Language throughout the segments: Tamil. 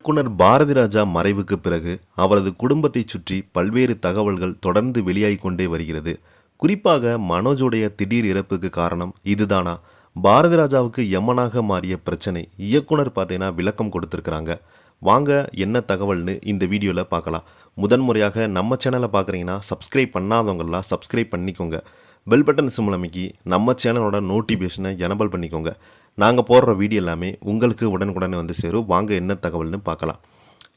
இயக்குனர் பாரதிராஜா மறைவுக்கு பிறகு அவரது குடும்பத்தைச் சுற்றி பல்வேறு தகவல்கள் தொடர்ந்து வெளியாகிக் கொண்டே வருகிறது. குறிப்பாக மனோஜுடைய திடீர் இறப்புக்கு காரணம் இதுதானா, பாரதிராஜாவுக்கு யமனாக மாறிய பிரச்சனை, இயக்குனர் பார்த்தீங்கன்னா விளக்கம் கொடுத்துருக்குறாங்க. வாங்க என்ன தகவல்னு இந்த வீடியோவில் பார்க்கலாம். முதன்முறையாக நம்ம சேனலை பார்க்குறீங்கன்னா சப்ஸ்கிரைப் பண்ணாதவங்களாம் சப்ஸ்கிரைப் பண்ணிக்கோங்க. பெல் பட்டன் சிம்பிள் அமைக்கி நம்ம சேனலோட நோட்டிஃபிகேஷனை எனபிள் பண்ணிக்கோங்க. நாங்கள் போடுற வீடியோ எல்லாமே உங்களுக்கு உடனுக்குடனே வந்து சேரும். வாங்க என்ன தகவல்னு பார்க்கலாம்.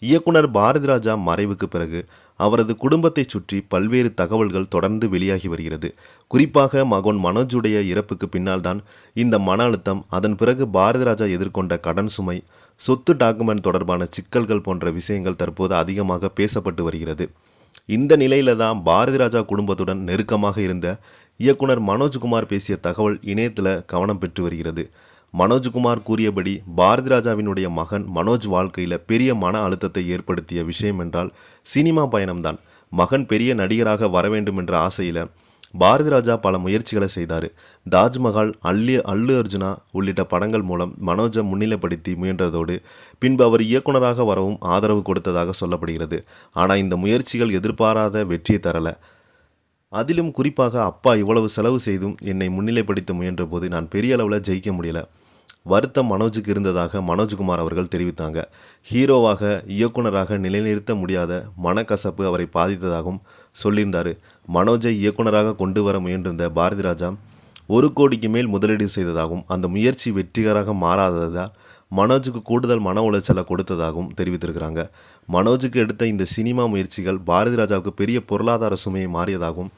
இயக்குனர் பாரதிராஜா மறைவுக்கு பிறகு அவரது குடும்பத்தை சுற்றி பல்வேறு தகவல்கள் தொடர்ந்து வெளியாகி வருகிறது. குறிப்பாக மகன் மனோஜுடைய இறப்புக்கு பின்னால் தான் இந்த மன அழுத்தம், அதன் பிறகு பாரதிராஜா எதிர்கொண்ட கடன் சுமை, சொத்து டாக்குமெண்ட் தொடர்பான சிக்கல்கள் போன்ற விஷயங்கள் தற்போது அதிகமாக பேசப்பட்டு வருகிறது. இந்த நிலையில தான் பாரதிராஜா குடும்பத்துடன் நெருக்கமாக இருந்த இயக்குனர் மனோஜ்குமார் பேசிய தகவல் இணையத்தில் கவனம் பெற்று வருகிறது. மனோஜ்குமார் கூறியபடி பாரதிராஜாவினுடைய மகன் மனோஜ் வாழ்க்கையில் பெரிய மன அழுத்தத்தை ஏற்படுத்திய விஷயம் என்றால் சினிமா பயணம்தான். மகன் பெரிய நடிகராக வர வேண்டும் என்ற ஆசையில் பாரதிராஜா பல முயற்சிகளை செய்தார். தாஜ்மஹால், அல்லு அர்ஜுனா உள்ளிட்ட படங்கள் மூலம் மனோஜை முன்னிலைப்படுத்தி முயன்றதோடு பின்பு அவர் இயக்குனராக வரவும் ஆதரவு கொடுத்ததாக சொல்லப்படுகிறது. ஆனால் இந்த முயற்சிகள் எதிர்பாராத வெற்றியை தரலை. அதிலும் குறிப்பாக அப்பா இவ்வளவு செலவு செய்தும் என்னை முன்னிலைப்படுத்த முயன்ற போது நான் பெரிய அளவில் ஜெயிக்க முடியலை. வருத்தம் மனோஜுக்கு இருந்ததாக மனோஜ்குமார் அவர்கள் தெரிவித்தாங்க. ஹீரோவாக, இயக்குனராக நிலைநிறுத்த முடியாத மனக்கசப்பு அவரை பாதித்ததாகவும் சொல்லியிருந்தார். மனோஜை இயக்குனராக கொண்டு வர முயன்றிருந்த பாரதிராஜா 1 கோடிக்கு மேல் முதலீடு செய்ததாகவும் அந்த முயற்சி வெற்றிகரமாக மாறாததால் மனோஜுக்கு கூடுதல் மன உளைச்சலை கொடுத்ததாகவும் தெரிவித்திருக்கிறாங்க. மனோஜுக்கு எடுத்த இந்த சினிமா முயற்சிகள் பாரதிராஜாவுக்கு பெரிய பொருளாதார சுமையை மாறியதாகவும்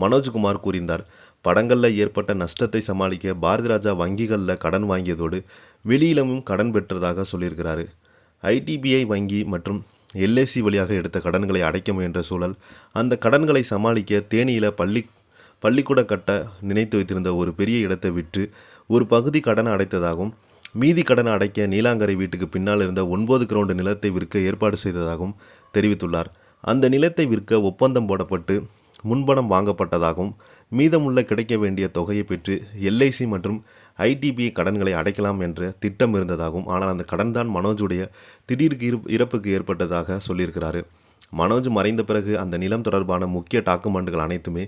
மனோஜ்குமார் கூறினார். படங்களில் ஏற்பட்ட நஷ்டத்தை சமாளிக்க பாரதிராஜா வங்கிகளில் கடன் வாங்கியதோடு வெளியிலும் கடன் பெற்றதாக சொல்லியிருக்கிறாரு. ஐடிபிஐ வங்கி மற்றும் எல்ஐசி வழியாக எடுத்த கடன்களை அடைக்க முயன்ற சூழல், அந்த கடன்களை சமாளிக்க தேனியில் பள்ளிக்கூட கட்ட நினைத்து வைத்திருந்த ஒரு பெரிய இடத்தை விற்று ஒரு பகுதி கடனை அடைத்ததாகவும், மீதி கடனை அடைக்க நீலாங்கரை வீட்டுக்கு பின்னால் இருந்த 9 கிரவுண்டு நிலத்தை விற்க ஏற்பாடு செய்ததாகவும் தெரிவித்துள்ளார். அந்த நிலத்தை விற்க ஒப்பந்தம் போடப்பட்டு முன்பணம் வாங்கப்பட்டதாகவும், மீதமுள்ள கிடைக்க வேண்டிய தொகையை பெற்று எல்ஐசி மற்றும் ஐடிபிஐ கடன்களை அடைக்கலாம் என்ற திட்டம் இருந்ததாகவும், ஆனால் அந்த கடன் தான் மனோஜுடைய திடீர் இறப்புக்கு ஏற்பட்டதாக சொல்லியிருக்கிறாரு. மனோஜ் மறைந்த பிறகு அந்த நிலம் தொடர்பான முக்கிய டாக்குமெண்ட்டுகள் அனைத்துமே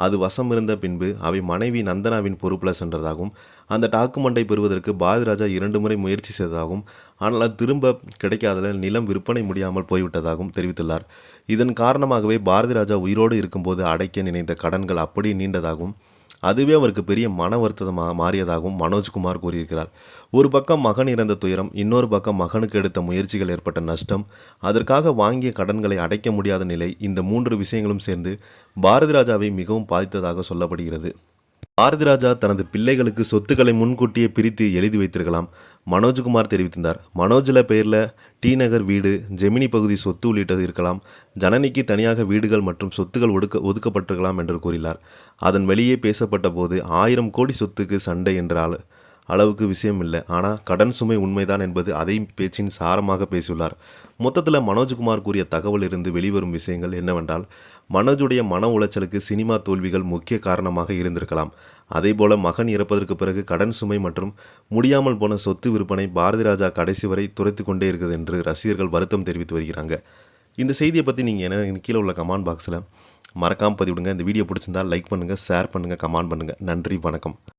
அது வசம் இருந்த பின்பு அவை மனைவி நந்தனாவின் பொறுப்பில் சென்றதாகவும், அந்த டாக்குமெண்ட்டை பெறுவதற்கு பாரதிராஜா 2 முறை முயற்சி செய்ததாகவும், ஆனால் அது திரும்ப கிடைக்காததால் நிலம் விற்பனை முடியாமல் போய்விட்டதாகவும் தெரிவித்துள்ளார். இதன் காரணமாகவே பாரதிராஜா உயிரோடு இருக்கும்போது அடைக்க நினைத்த கடன்கள் அப்படியே நீண்டதாகவும், அதுவே அவருக்கு பெரிய மன வருத்தமாக மாறியதாகவும் மனோஜ்குமார் கூறியிருக்கிறார். ஒரு பக்கம் மகன் இறந்த துயரம், இன்னொரு பக்கம் மகனுக்கு எடுத்த முயற்சிகள் ஏற்பட்ட நஷ்டம், அதற்காக வாங்கிய கடன்களை அடைக்க முடியாத நிலை, இந்த 3 விஷயங்களும் சேர்ந்து பாரதிராஜாவை மிகவும் பாதித்ததாக சொல்லப்படுகிறது. பாரதிராஜா தனது பிள்ளைகளுக்கு சொத்துக்களை முன்கூட்டியே பிரித்து எழுதி வைத்திருக்கலாம், மனோஜ்குமார் தெரிவித்தார். மனோஜில் பெயரில் டி நகர் வீடு, ஜெமினி பகுதி சொத்து உள்ளிட்டது இருக்கலாம். ஜனனிக்கு தனியாக வீடுகள் மற்றும் சொத்துக்கள் ஒதுக்கப்பட்டிருக்கலாம் என்று கூறினார். அதன் வெளியே பேசப்பட்ட போது 1000 கோடி சொத்துக்கு சண்டை என்ற அளவுக்கு விஷயம் இல்லை, ஆனால் கடன் சுமை உண்மைதான் என்பது அதை பேச்சின் சாரமாக பேசியுள்ளார். மொத்தத்தில் மனோஜ்குமார் கூறிய தகவல் இருந்து வெளிவரும் விஷயங்கள் என்னவென்றால், மனோஜுடைய மன உளைச்சலுக்கு சினிமா தோல்விகள் முக்கிய காரணமாக இருந்திருக்கலாம். அதேபோல மகன் இறப்பதற்கு பிறகு கடன் சுமை மற்றும் முடியாமல் போன சொத்து விற்பனை பாரதிராஜா கடைசி வரை துரைத்து கொண்டே இருக்குது என்று ரசிகர்கள் வருத்தம் தெரிவித்து வருகிறாங்க. இந்த செய்தியை பற்றி நீங்கள் என்ன கீழே உள்ள கமெண்ட் பாக்ஸில் மறக்காமல் பதிவிடுங்க. இந்த வீடியோ பிடிச்சிருந்தால் லைக் பண்ணுங்கள், ஷேர் பண்ணுங்கள், கமெண்ட் பண்ணுங்கள். நன்றி, வணக்கம்.